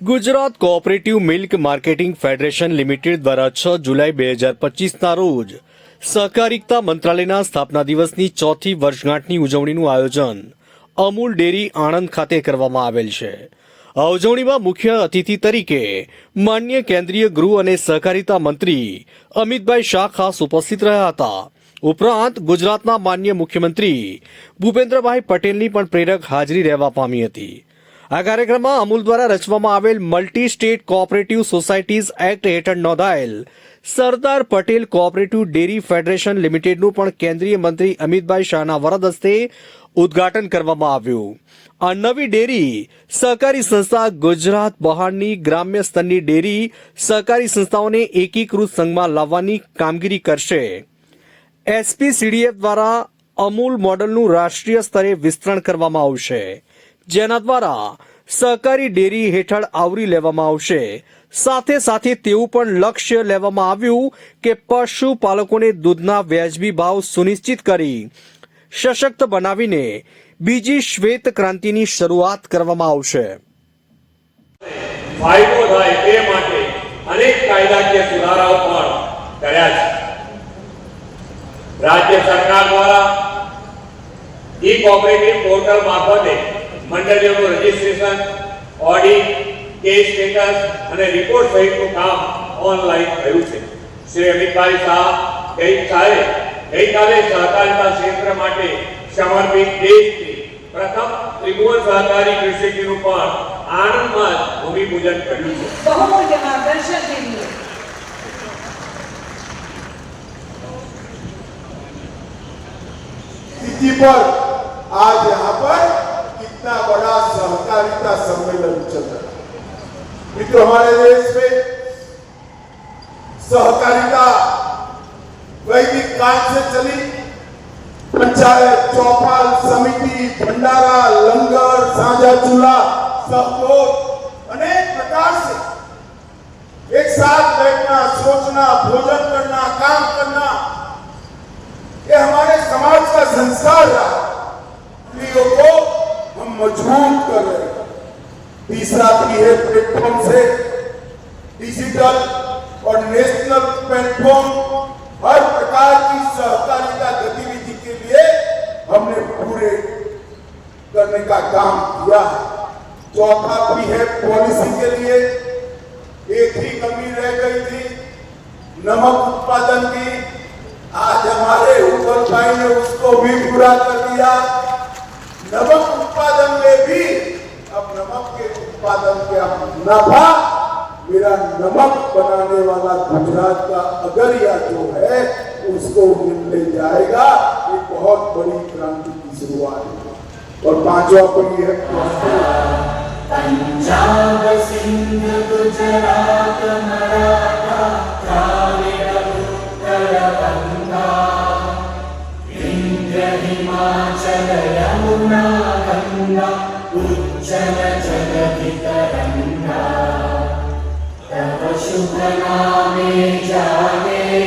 Gujarat cooperative milk marketing federation limited દ્વારા 6 જુલાઈ 2025ના રોજ સહકારિતા મંત્રાલયના સ્થાપના દિવસની ચોથી વર્ષગાંઠની ઉજવણીનું આયોજન અમૂલ ડેરી આણંદ ખાતે કરવામાં આવેલ છે। આ ઉજવણીમાં મુખ્ય અતિથિ તરીકે માન્ય કેન્દ્રીય ગૃહ અને સહકારિતા મંત્રી અમિતભાઈ શાહ ખાસ ઉપસ્થિત રહ્યા હતા। ઉપરાંત ગુજરાતના માન્ય મુખ્યમંત્રી ભૂપેન્દ્રભાઈ પટેલની પણ પ્રેરક હાજરી રહેવા પામી હતી। આ કાર્યક્રમમાં અમૂલ દ્વારા રચવામાં આવેલ multi state cooperative societies act હેઠળ નોંધાયેલ Sardar Patel cooperative dairy federation લિમિટેડનું પણ કેન્દ્રીય મંત્રી અમિતભાઈ શાહના વરદ હસ્તે ઉદ્ઘાટન કરવામાં આવ્યું। આ નવી ડેરી સહકારી સંસ્થા ગુજરાત બહારની ગ્રામ્ય સ્તરની ડેરી સહકારી સંસ્થાઓને એકીકૃત સંઘમાં લાવવાની કામગીરી કરશે। એસપીસીડીએફ દ્વારા અમૂલ મોડલનું રાષ્ટ્રીય સ્તરે વિસ્તરણ કરવામાં આવશે, જેના દ્વારા સહકારી ડેરી હેઠળ આવરી લેવામાં આવશે। સાથે સાથે તેવું પણ લક્ષ્ય લેવામાં આવ્યું કે પશુપાલકોને દૂધના વ્યાજબી ભાવ સુનિશ્ચિત કરી સશક્ત બનાવીને બીજી શ્વેત ક્રાંતિની શરૂઆત કરવામાં આવશે। ફાયદો થાય તે માટે અનેક કાયદાકીય સુધારાઓ પણ કર્યા છે। રાજ્ય સરકાર દ્વારા ઈ કોઓપરેટિવ પોર્ટલ મારફતે મંડળીઓનું રજીસ્ટ્રેશન, ઓડિટ, કેસ સ્ટેટસ અને રિપોર્ટ સહિતનું કામ ઓનલાઈન થયું છે। શ્રી અમિતભાઈ શાહ ગઈકાલે સહકારિતા ક્ષેત્ર માટે સમર્પિત દેશની પ્રથમ ત્રિભુવન સહકારી કૃષિનું પણ આણંદમાં ભૂમિપૂજન કર્યું છે। बहुत मार्गदर्शन के लिए तिथि पर आज यहाँ पर कितना बड़ा सहकारिता सम्मेलन चल रहा है। मित्रों, हमारे देश में सहकारिता वैदिक काल से चली। पंचायत, चौपाल, समिति, भंडारा, लंगर, साझा चूल्हा, सहयोग अनेक प्रकार से एक साथ बैठना, सोचना, भोजन करना, काम करना, ये हमारे समाज का संस्कार रहा। स्त्रियों को हम मजबूत कर रहे हैं। तीसरा भी है प्लेटफॉर्म से डिजिटल और नेशनल प्लेटफॉर्म, हर प्रकार की सहकारिता गतिविधि के लिए हमने पूरे करने का काम किया है। चौथा भी है पॉलिसी के लिए। एक ही कमी रह गई थी, नमक उत्पादन की। आज हमारे उत्पल भाई ने उसको भी पूरा कर दिया। नमक उत्पादन में भी अब नमक के उत्पादन का नफा मेरा नमक बनाने वाला गुजरात का अगरिया जो है उसको मिलने जाएगा। ये बहुत बड़ी क्रांति की शुरुआत है। और पांचवा पड़ी है पंजाब, सिंध, गुजरात, मराठा, द्राविड़, उत्तर बंगा, विंध्य, हिमाचल, यमुना, गंगा, उज्जल जगति तरंगा, तव शुभ नामे जागे।